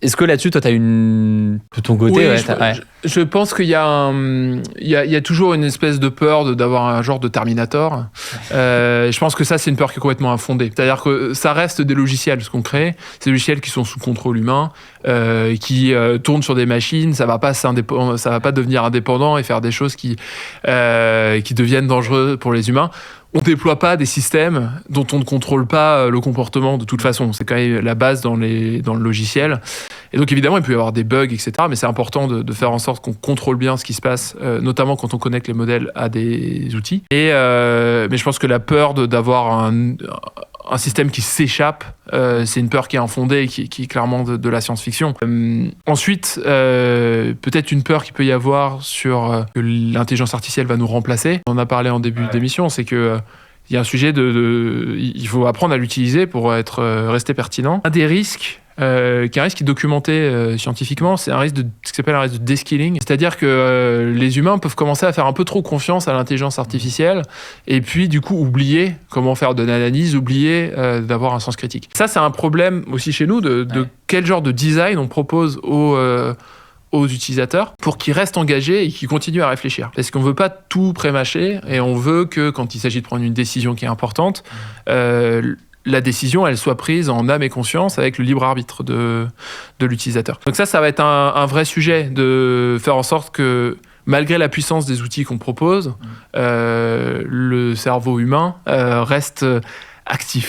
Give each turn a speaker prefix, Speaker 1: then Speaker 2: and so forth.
Speaker 1: Est-ce que là-dessus, toi, t'as une... De ton côté,
Speaker 2: Oui,
Speaker 1: ouais,
Speaker 2: je pense qu'il y a toujours une espèce de peur d'avoir un genre de Terminator. Je pense que ça, c'est une peur qui est complètement infondée. C'est-à-dire que ça reste des logiciels, ce qu'on crée. C'est des logiciels qui sont sous contrôle humain, qui tournent sur des machines. Ça va pas devenir indépendant et faire des choses qui deviennent dangereuses pour les humains. On déploie pas des systèmes dont on ne contrôle pas le comportement de toute façon. C'est quand même la base dans le logiciel. Et donc évidemment, il peut y avoir des bugs, etc. Mais c'est important de faire en sorte qu'on contrôle bien ce qui se passe, notamment quand on connecte les modèles à des outils. Mais je pense que la peur d'avoir un système qui s'échappe, c'est une peur qui est infondée et qui est clairement de la science-fiction. Ensuite, peut-être une peur qu'il peut y avoir sur que l'intelligence artificielle va nous remplacer. On en a parlé en début d'émission, c'est que il y a un sujet il faut apprendre à l'utiliser pour rester pertinent. Un des risques, qui est un risque qui est documenté scientifiquement, c'est ce qui s'appelle un risque de deskilling. C'est-à-dire que les humains peuvent commencer à faire un peu trop confiance à l'intelligence artificielle et puis du coup oublier comment faire de l'analyse, oublier d'avoir un sens critique. Ça, c'est un problème aussi chez nous de quel genre de design on propose aux utilisateurs pour qu'ils restent engagés et qu'ils continuent à réfléchir. Parce qu'on ne veut pas tout prémâcher et on veut que quand il s'agit de prendre une décision qui est importante, la décision, elle soit prise en âme et conscience avec le libre arbitre de l'utilisateur. Donc ça va être un vrai sujet de faire en sorte que, malgré la puissance des outils qu'on propose, le cerveau humain reste actif.